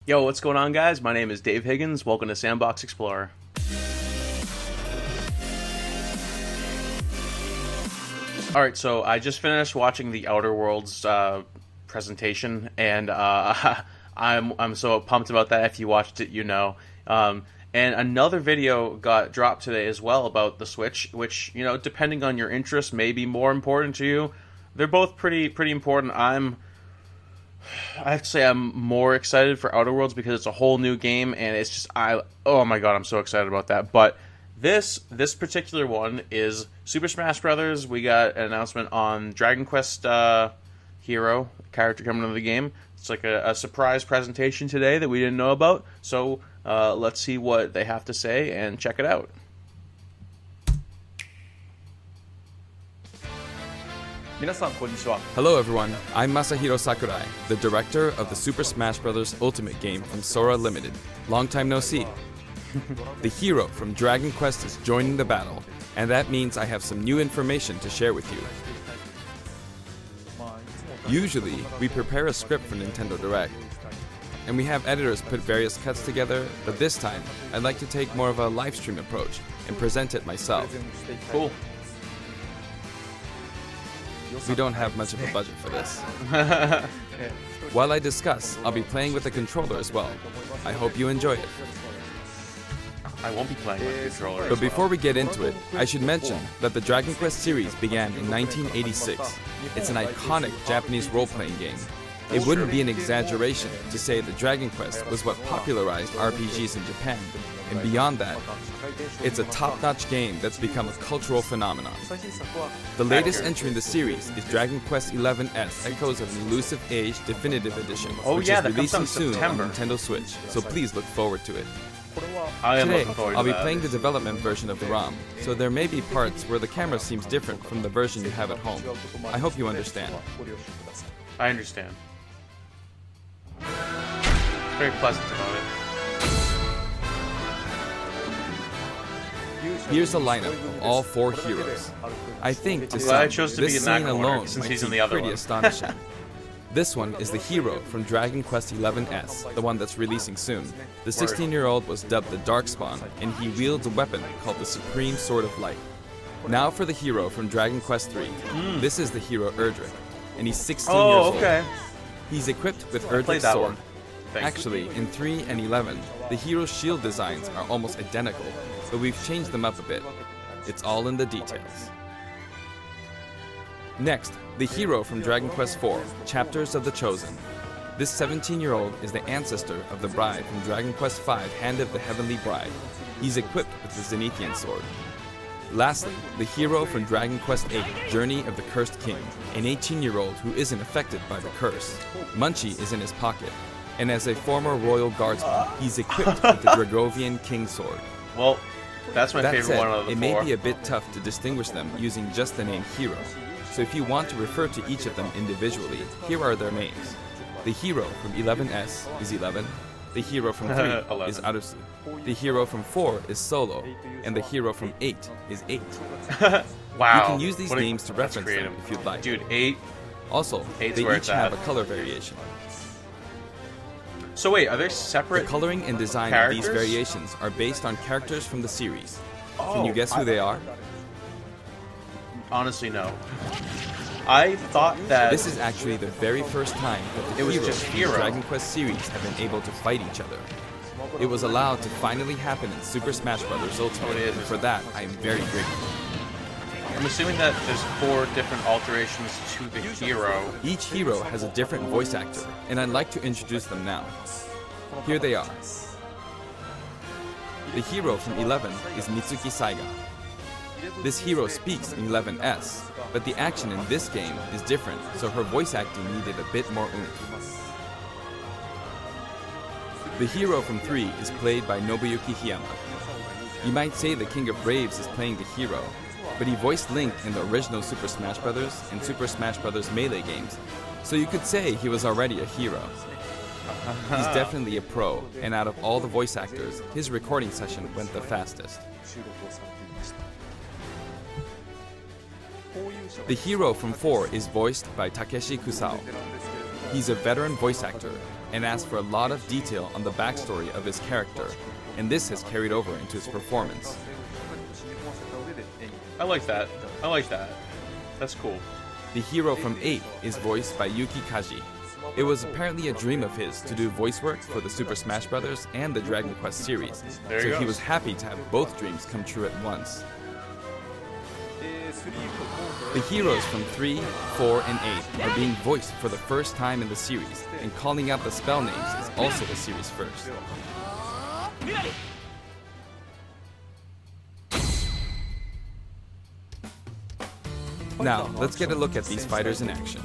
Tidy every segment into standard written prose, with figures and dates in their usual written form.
Yo, what's going on, guys? My name is Dave Higgins. Welcome to Sandbox Explorer. Alright, so I just finished watching the Outer Worlds presentation, and I'm so pumped about that. If you watched it, you know. And another video got dropped today as well about the Switch, which, you know, depending on your interest, may be more important to you. They're both pretty important. I have to say I'm more excited for Outer Worlds because it's a whole new game, and it's just oh my god, I'm so excited about that. But this particular one is Super Smash Brothers. We got an announcement on Dragon Quest Hero character coming into the game. It's like a surprise presentation today that we didn't know about. So let's see what they have to say and check it out. Hello everyone, I'm Masahiro Sakurai, the director of the Super Smash Bros. Ultimate game from Sora Limited. Long time no see. The hero from Dragon Quest is joining the battle, and that means I have some new information to share with you. Usually, we prepare a script for Nintendo Direct, and we have editors put various cuts together, but this time, I'd like to take more of a live stream approach and present it myself. Cool. We don't have much of a budget for this. While I discuss, I'll be playing with the controller as well. I hope you enjoy it. I won't be playing with the controller. But before we get into it, I should mention that the Dragon Quest series began in 1986. It's an iconic Japanese role-playing game. It wouldn't be an exaggeration to say that Dragon Quest was what popularized RPGs in Japan, and beyond that, it's a top-notch game that's become a cultural phenomenon. The latest entry in the series is Dragon Quest XI's Echoes of an Elusive Age Definitive Edition, which is releasing soon on Nintendo Switch, so please look forward to it. Today, I'll be playing the development version of the ROM, so there may be parts where the camera seems different from the version you have at home. I hope you understand. I understand. Very pleasant about it. Here's a lineup of all 4 heroes. I think to I some, chose to be this in that scene corner, alone since might he's in seem the other pretty one. astonishing. This one is the hero from Dragon Quest XI's, the one that's releasing soon. The 16-year-old was dubbed the Darkspawn, and he wields a weapon called the Supreme Sword of Light. Now for the hero from Dragon Quest III. This is the hero Erdrick, and he's 16 years old. Okay. He's equipped with Played Erdrick's that sword. one. Thanks. Actually, in 3 and 11, the hero's shield designs are almost identical, but we've changed them up a bit. It's all in the details. Next, the hero from Dragon Quest IV, Chapters of the Chosen. This 17-year-old is the ancestor of the bride from Dragon Quest V, Hand of the Heavenly Bride. He's equipped with the Zenithian sword. Lastly, the hero from Dragon Quest VIII, Journey of the Cursed King, an 18-year-old who isn't affected by the curse. Munchie is in his pocket, and as a former royal guardsman, he's equipped with the Dragovian King sword. Well, that's my That favorite said, one out of the it 4. may be a bit tough to distinguish them using just the name hero. So if you want to refer to each of them individually, here are their names. The hero from 11S is 11, the hero from 3 is 11. Arusu, the hero from 4 is Solo, and the hero from 8 is 8. Wow. You can use these What a- names to that's reference creative. them if you'd like. Dude, 8. Also, Eight's they where each it's have at. a color variation. So wait, are they The separate? coloring and design of these characters? variations are based on characters from the series. Oh, Can you guess who they are? Honestly, no. I thought that This is actually the very first time that the It was heroes just from hero. the Dragon Quest series have been able to fight each other. It was allowed to finally happen in Super Smash Bros. Ultimate, it is. and for that, I am very grateful. I'm assuming that there's 4 different alterations to the hero. Each hero has a different voice actor, and I'd like to introduce them now. Here they are. The hero from 11 is Mitsuki Saiga. This hero speaks in 11S, but the action in this game is different, so her voice acting needed a bit more oomph. The hero from 3 is played by Nobuyuki Hiyama. You might say the King of Braves is playing the hero, but he voiced Link in the original Super Smash Bros. And Super Smash Bros. Melee games, so you could say he was already a hero. He's definitely a pro, and out of all the voice actors, his recording session went the fastest. The hero from 4 is voiced by Takeshi Kusao. He's a veteran voice actor and asked for a lot of detail on the backstory of his character, and this has carried over into his performance. I like that. I like that. That's cool. The hero from 8 is voiced by Yuki Kaji. It was apparently a dream of his to do voice work for the Super Smash Bros. And the Dragon Quest series, so he was happy to have both dreams come true at once. The heroes from 3, 4, and 8 are being voiced for the first time in the series, and calling out the spell names is also the series' first. Now, let's get a look at these fighters in action.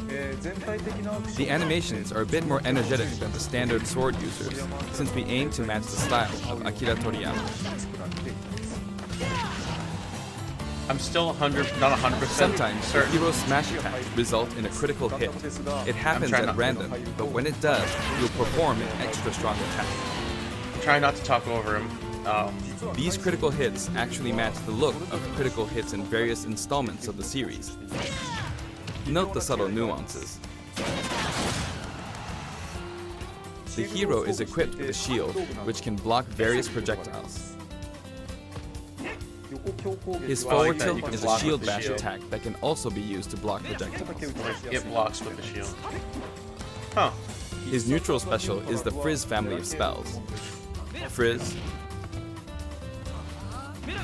The animations are a bit more energetic than the standard sword users, since we aim to match the style of Akira Toriyama. I'm still not 100%. Sometimes the certain. hero's smash attacks result in a critical hit. It happens at random, but when it does, you'll perform an extra strong attack. I'm trying not to talk over him. These critical hits actually match the look of critical hits in various installments of the series. Note the subtle nuances. The hero is equipped with a shield, which can block various projectiles. His forward tilt is a shield bash attack that can also be used to block projectiles. It blocks with the shield. Huh. His neutral special is the Frizz family of spells. Frizz,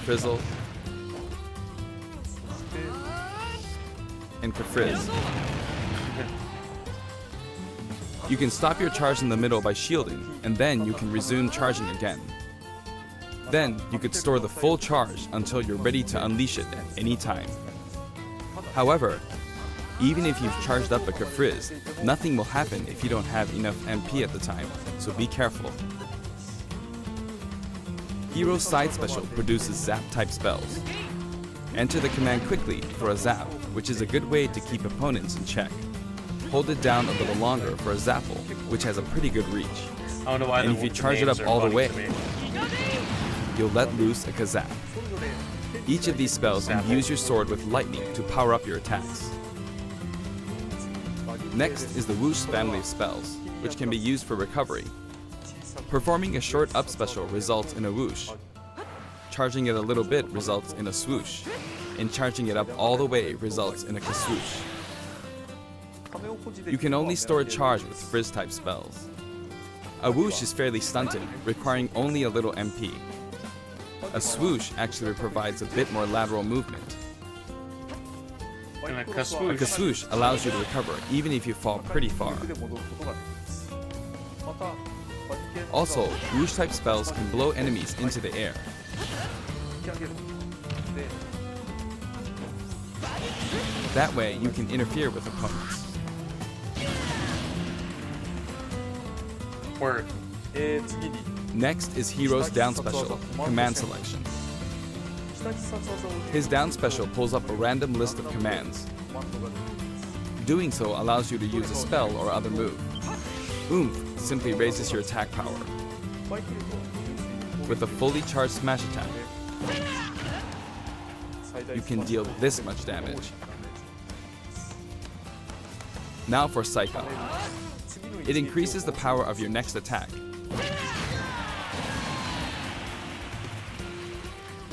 Frizzle, and Kafrizz. You can stop your charge in the middle by shielding, and then you can resume charging again. Then, you could store the full charge until you're ready to unleash it at any time. However, even if you've charged up a Kafrizz, nothing will happen if you don't have enough MP at the time, so be careful. Hero's side special produces zap-type spells. Enter the command quickly for a zap, which is a good way to keep opponents in check. Hold it down a little longer for a zapple, which has a pretty good reach. I don't know why. And if you charge it up all the way, you'll let loose a Kazap. Each of these spells imbue your sword with lightning to power up your attacks. Next is the Whoosh family of spells, which can be used for recovery. Performing a short up special results in a whoosh. Charging it a little bit results in a swoosh. And charging it up all the way results in a kaswoosh. You can only store a charge with Frizz-type spells. A whoosh is fairly stunted, requiring only a little MP. A swoosh actually provides a bit more lateral movement. And a A kaswoosh. kaswoosh allows you to recover even if you fall pretty far. Also, whoosh-type spells can blow enemies into the air. That way, you can interfere with opponents. Word. Next is Hero's down special, Command Selection. His down special pulls up a random list of commands. Doing so allows you to use a spell or other move. Oomph simply raises your attack power. With a fully charged smash attack, you can deal this much damage. Now for Psycho. It increases the power of your next attack.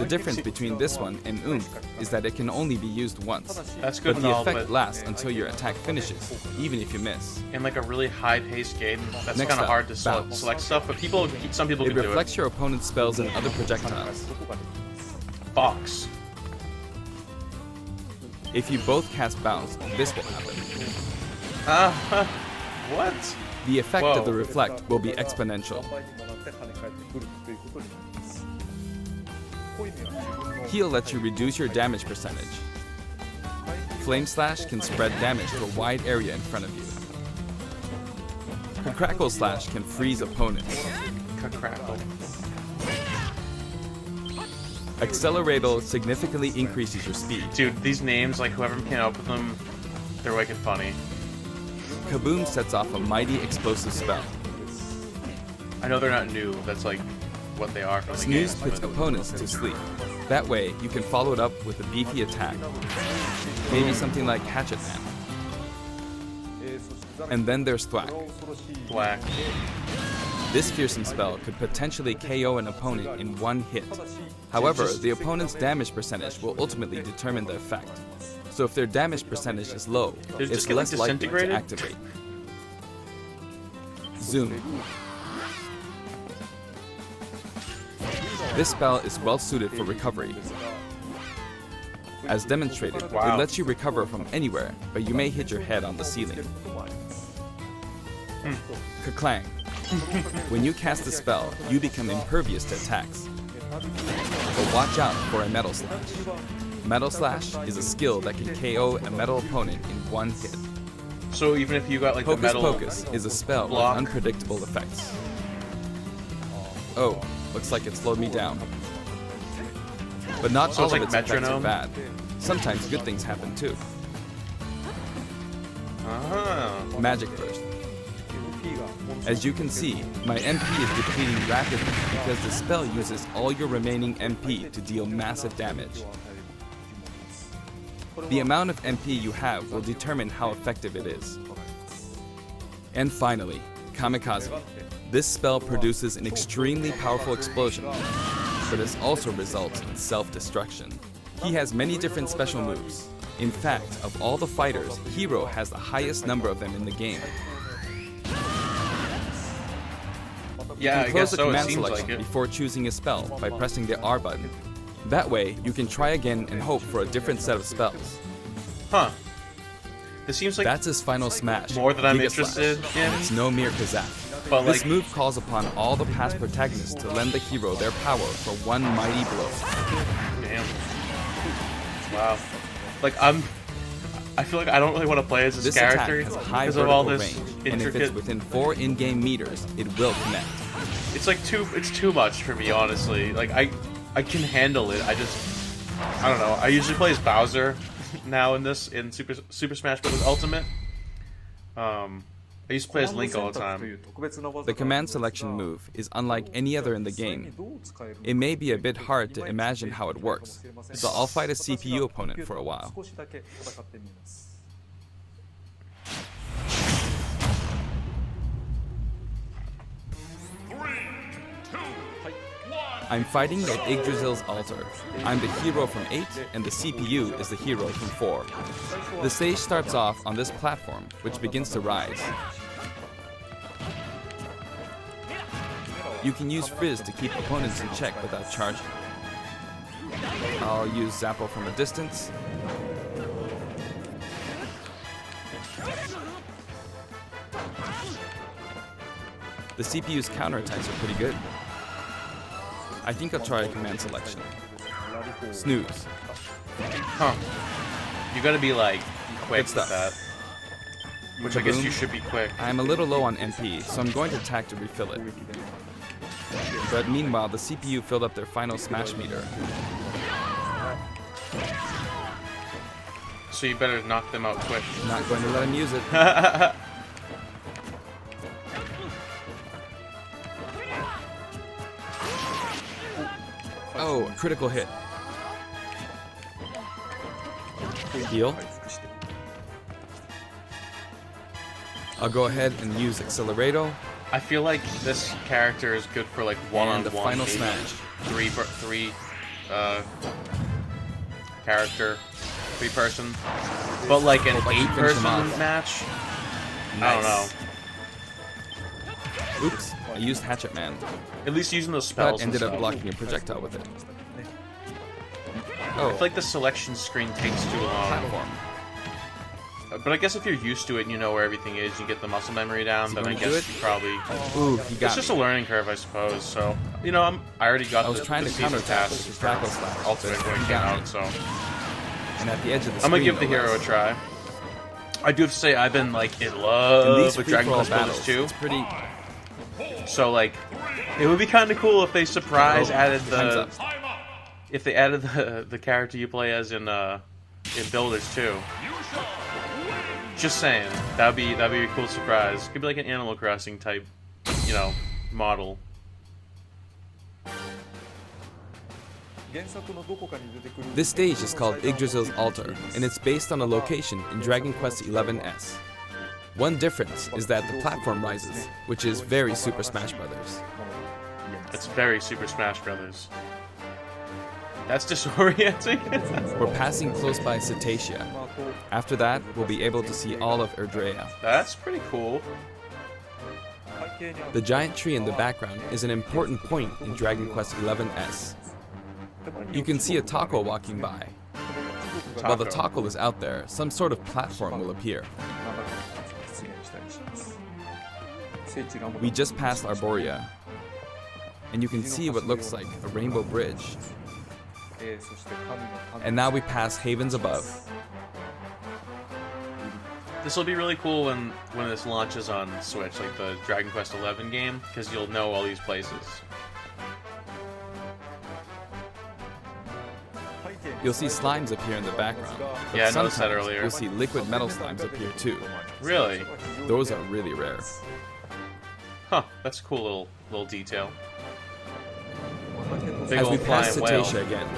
The difference between this one and Oomph is that it can only be used once. That's good But and the all, effect but lasts until your attack finishes, even if you miss. in like a really high-paced game, that's Next kind of up, hard to bounce. select stuff. But some people It can do reflects it. your opponent's spells and other projectiles. Box. If you both cast Bounce, this will happen. What? The effect Whoa. of the reflect will be exponential. Heal lets you reduce your damage percentage. Flame Slash can spread damage to a wide area in front of you. Crackle Slash can freeze opponents. Crackle. Accelerator significantly increases your speed. Dude, these names, like whoever came up with them, they're wicked funny. Kaboom sets off a mighty explosive spell. I know they're not new. That's like what they are from the Snooze game. puts opponents to sleep. That way, you can follow it up with a beefy attack. Maybe something like Hatchet Man. And then there's Thwack. Thwack. This fearsome spell could potentially KO an opponent in one hit. However, the opponent's damage percentage will ultimately determine the effect. So if their damage percentage is low, it's less likely to activate. Zoom. This spell is well suited for recovery. As demonstrated, it lets you recover from anywhere, but you may hit your head on the ceiling. Kerklang. When you cast the spell, you become impervious to attacks. But watch out for a Metal Slash. Metal Slash is a skill that can KO a metal opponent in one hit. So even if you got like Hocus the metal Pocus is a spell block. with unpredictable effects. Oh, looks like it slowed me down. But not So all it's of like its effects are metronome? bad. Sometimes good things happen too. Magic Burst. As you can see, my MP is depleting rapidly because the spell uses all your remaining MP to deal massive damage. The amount of MP you have will determine how effective it is. And finally, Kamikaze. This spell produces an extremely powerful explosion, but this also results in self-destruction. He has many different special moves. In fact, of all the fighters, Hero has the highest number of them in the game. Yeah, You I can guess close the so. It command seems selection like it. before choosing a spell by pressing the R button. That way, you can try again and hope for a different set of spells. Huh. This seems like That's his final smash. more than I'm Giga interested Slash, in. and it's no mere kazak. But This like, move calls upon all the past protagonists to lend the hero their power for one mighty blow. damn. Wow. Like I feel like I don't really want to play as this This attack character has a high because of all vertical this range, and if it's intricate. within 4 in-game meters, it will connect. It's like it's too much for me, honestly. Like I can handle it. I don't know. I usually play as Bowser now in Super Smash Bros. Ultimate. I used to play as Link all the time. The command selection move is unlike any other in the game. It may be a bit hard to imagine how it works, so I'll fight a CPU opponent for a while. I'm fighting at Yggdrasil's altar. I'm the hero from 8, and the CPU is the hero from 4. The stage starts off on this platform, which begins to rise. You can use Frizz to keep opponents in check without charging. I'll use Zappo from a distance. The CPU's counterattacks are pretty good. I think I'll try a command selection. Snooze. Huh. You gotta be like quick Good with stuff. that. Which I guess Boom. you should be quick. I'm a little low on MP, so I'm going to attack to refill it. But meanwhile, the CPU filled up their final smash meter. So you better knock them out quick. Not going to let him use it. Oh, a critical hit. Heal. I'll go ahead and use Accelerato. I feel like this character is good for like one-on-one. And the final maybe smash. Three character, 3-person. But like an Hope I can finish him 8-person off. match? I don't know. Nice. Oops, I used Hatchet Man, At least using those spells but and ended up stuff. blocking a projectile with it. I Oh, feel like the selection screen takes too long. platform. But I guess if you're used to it and you know where everything is, you get the muscle memory down, then I going to guess do it? you probably... Ooh, he got It's just me. a learning curve, I suppose, so... You know, I already got I was the trying to season counterattack pass with his for tackle slash, Ultimate but when he it came got me. out, so... And at the edge of the I'm gonna screen, give the no hero a less. try. I do have to say, I've been, like, in In love these with Dragon free-for-all Quest battles, Builders 2. it's pretty... So, like, it would be kind of cool if they added Time's the... up. If they added the character you play as in Builders 2. Just saying, that'd be a cool surprise. Could be like an Animal Crossing type, you know, model. This stage is called Yggdrasil's Altar, and it's based on a location in Dragon Quest XI's. One difference is that the platform rises, which is very Super Smash Bros. It's very Super Smash Brothers. That's disorienting. We're passing close by Cetacea. After that, we'll be able to see all of Erdrea. That's pretty cool. The giant tree in the background is an important point in Dragon Quest XI's. You can see a taco walking by. While the taco is out there, some sort of platform will appear. We just passed Arborea, and you can see what looks like a rainbow bridge. And now we pass Havens Above. This will be really cool when this launches on Switch, like the Dragon Quest XI game, because you'll know all these places. You'll see slimes appear in the background. But Yeah, I noticed that sometimes earlier. You'll see liquid metal slimes appear too. Really? Those are really rare. Huh, that's a cool little detail. Big As we old pass flying whale. Cetacea again,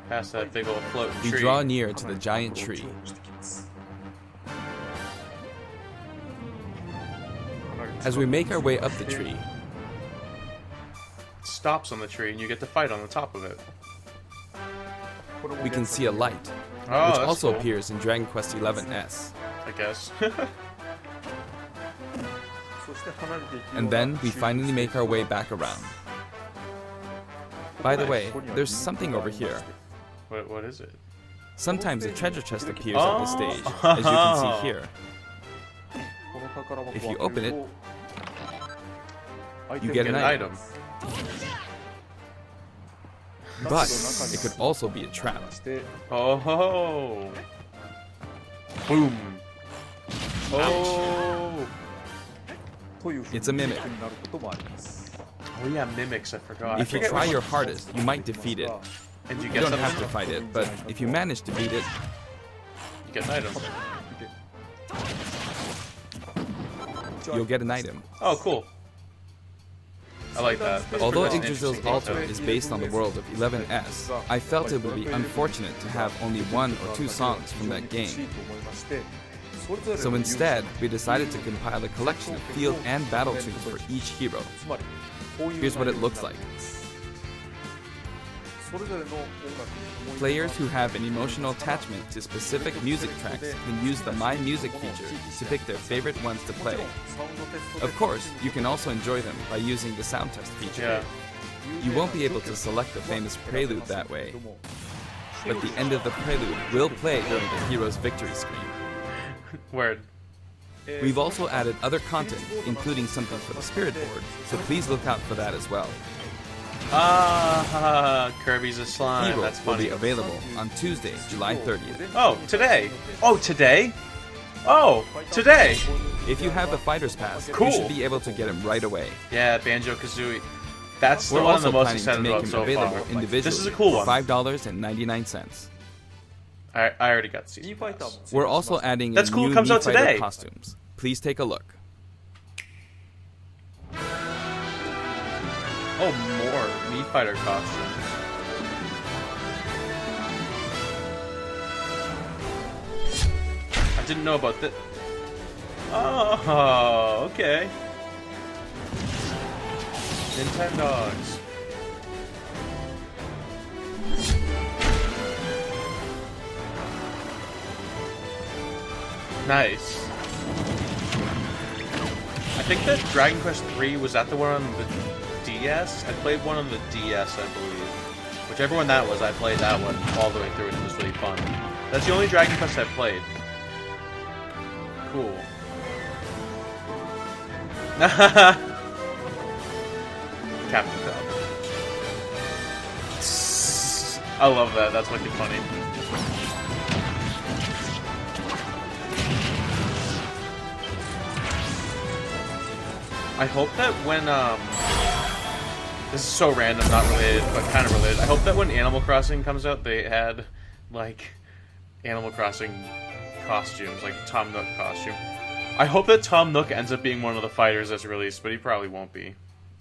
Past that big old floating we tree. draw near to the giant tree. As we make our way up the tree, It stops on the tree and you get to fight on the top of it. we can see a light, Oh, which that's also cool, appears in Dragon Quest XI's. I guess. And then we finally make our way back around. By the way, there's something over here. What is it? Sometimes a treasure chest appears at the stage, as you can see here. If you open it, you get an item. But it could also be a trap. Oh ho! Boom! Oh! It's a mimic. Oh yeah, mimics. I forgot. If you try your hardest, you might defeat it. and you You get don't something, have to fight it, but if you manage to beat it, you get an item. you'll get an item. Oh, cool. I like that. That's Although pretty Yggdrasil's interesting altar detail. is based on the world of 11S, I felt it would be unfortunate to have only one or two songs from that game. So instead, we decided to compile a collection of field and battle tunes for each hero. Here's what it looks like. Players who have an emotional attachment to specific music tracks can use the My Music feature to pick their favorite ones to play. Of course, you can also enjoy them by using the sound test feature. Yeah. You won't be able to select the famous prelude that way, but the end of the prelude will play during the hero's victory screen. Word. We've also added other content, including something for the Spirit Board, so please look out for that as well. Kirby's a slime. Hero That's will be funny. available on Tuesday, July 30th. Oh, today. Oh, today? Oh, today. If you have the Fighter's Pass, Cool. you should be able to get him right away. Yeah, Banjo-Kazooie. That's the We're one I'm also the most planning to excited make about him so available far. individually This is a cool for one. $5.99. I already got the season pass. We're also adding That's in cool, it new comes Mii out Fighter today. costumes. Please take a look. Oh, more Mii Fighter costumes. I didn't know about this. Oh, okay. Nintendogs. Nice. I think that Dragon Quest 3 was that the one on the DS? I played one on the DS, I believe. Whichever one that was, I played that one all the way through and it was really fun. That's the only Dragon Quest I've played. Cool. Captain Cup. I love that. That's wicked funny. I hope that when this is so random, not related, but kind of related. I hope that when Animal Crossing comes out, they had like Animal Crossing costumes, like Tom Nook costume. I hope that Tom Nook ends up being one of the fighters that's released, but he probably won't be.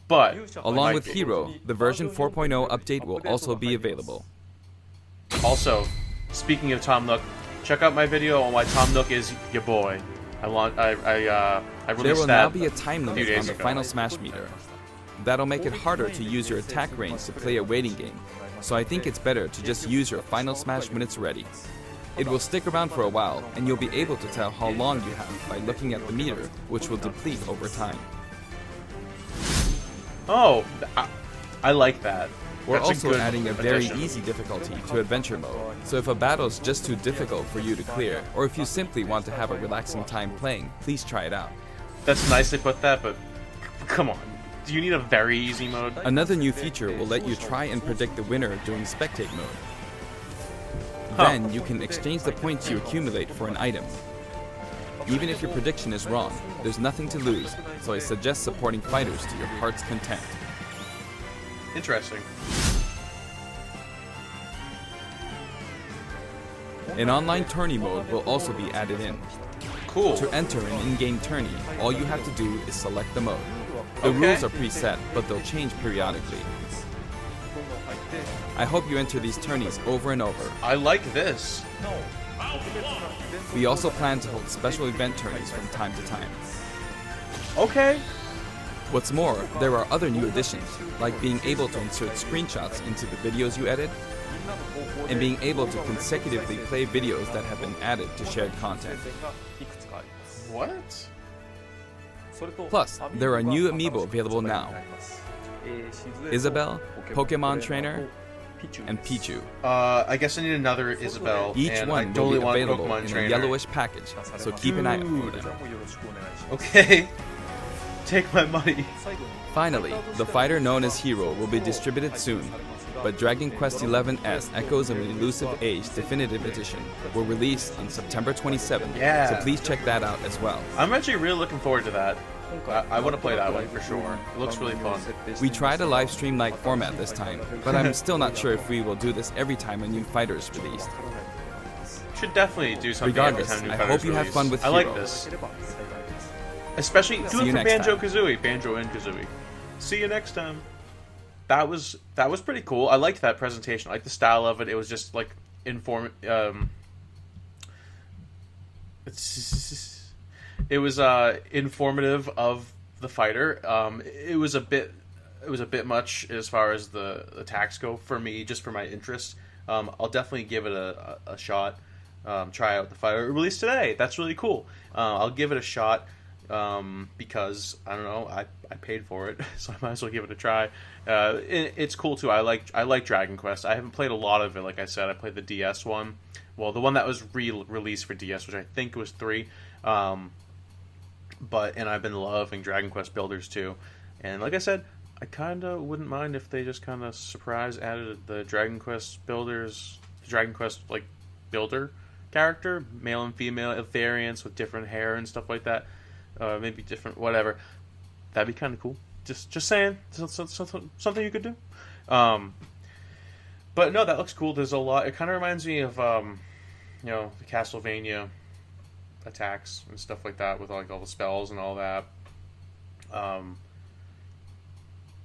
But Along might with be. Hero, the version 4.0 update will also be available. Also, speaking of Tom Nook, check check out my video on why Tom Nook is your boy. I released There will that now be a time a few limit days on the ago. Final Smash meter. That'll make it harder to use your attack range to play a waiting game, so I think it's better to just use your Final Smash when it's ready. It will stick around for a while, and you'll be able to tell how long you have by looking at the meter, which will deplete over time. Oh, I like that. We're That's a also good adding a very addition. easy difficulty to Adventure Mode, so if a battle's just too difficult for you to clear, or if you simply want to have a relaxing time playing, please try it out. That's nicely put that, but come on. Do you need a very easy mode? Another new feature will let you try and predict the winner during Spectate Mode. Huh. Then you can exchange the points you accumulate for an item. Even if your prediction is wrong, there's nothing to lose, so I suggest supporting fighters to your heart's content. Interesting. An online tourney mode will also be added in. Cool. To enter an in-game tourney, all you have to do is select the mode. The Okay. rules are preset, but they'll change periodically. I hope you enter these tourneys over and over. I like this. We also plan to hold special event tourneys from time to time. Okay. What's more, there are other new additions, like being able to insert screenshots into the videos you edit, and being able to consecutively play videos that have been added to shared content. What? Plus, there are new amiibo available now. Isabelle, Pokemon Trainer, and Pichu. I guess I need another Isabelle. Each and I one will totally be want available Pokemon in Trainer. a yellowish package, so keep an eye out for them. Okay. Take my money. Finally, the fighter known as Hero will be distributed soon, but Dragon Quest XI's Echoes of an Elusive Age Definitive Edition will release on September 27th, Yeah. so please check that out as well. I'm actually really looking forward to that. I want to play that one for sure. It looks really fun. We tried a live stream-like format this time, but I'm still not sure if we will do this every time a new fighter is released. Should definitely do something Regardless, every time new I fighters hope you have release. fun with I like Hero. this. Especially do See it you for next time. Banjo-Kazooie. Banjo and Kazooie. See you next time. That was pretty cool. I liked that presentation. I liked the style of it. It was just like it was informative of the fighter. It was a bit much as far as the attacks go for me, just for my interest. I'll definitely give it a shot. Try out the fighter. It released today. That's really cool. I'll give it a shot because I don't know. I paid for it, so I might as well give it a try. It's cool too. I like Dragon Quest. I haven't played a lot of it. Like I said, I played the DS one. Well, the one that was released for DS, which I think was 3. And I've been loving Dragon Quest Builders too. And like I said, I kind of wouldn't mind if they just kind of surprise added the Dragon Quest Builders, Dragon Quest like builder character, male and female variants with different hair and stuff like that. Maybe different, whatever. That'd be kind of cool. Just saying, something you could do. But no, that looks cool. There's a lot. It kind of reminds me of the Castlevania attacks and stuff like that, with like all the spells and all that.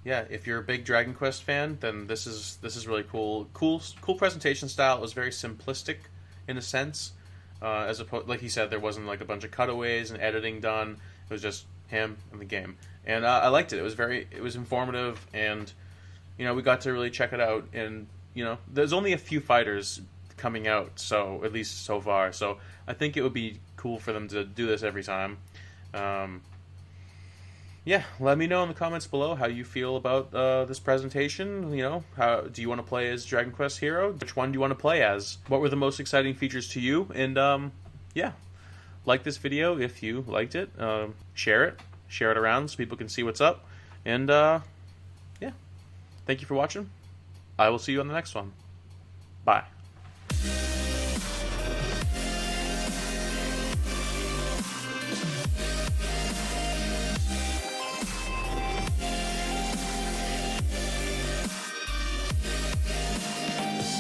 Yeah, if you're a big Dragon Quest fan, then this is really cool. Cool presentation style. It was very simplistic in a sense. As opposed, like he said, there wasn't like a bunch of cutaways and editing done. It was just him and the game, and I liked it. It was informative, and we got to really check it out. And there's only a few fighters coming out, so at least so far. So I think it would be cool for them to do this every time. Yeah, let me know in the comments below how you feel about this presentation. How do you want to play as Dragon Quest Hero? Which one do you want to play as? What were the most exciting features to you? And yeah, like this video if you liked it. Share it around so people can see what's up. And yeah, thank you for watching. I will see you on the next one. Bye.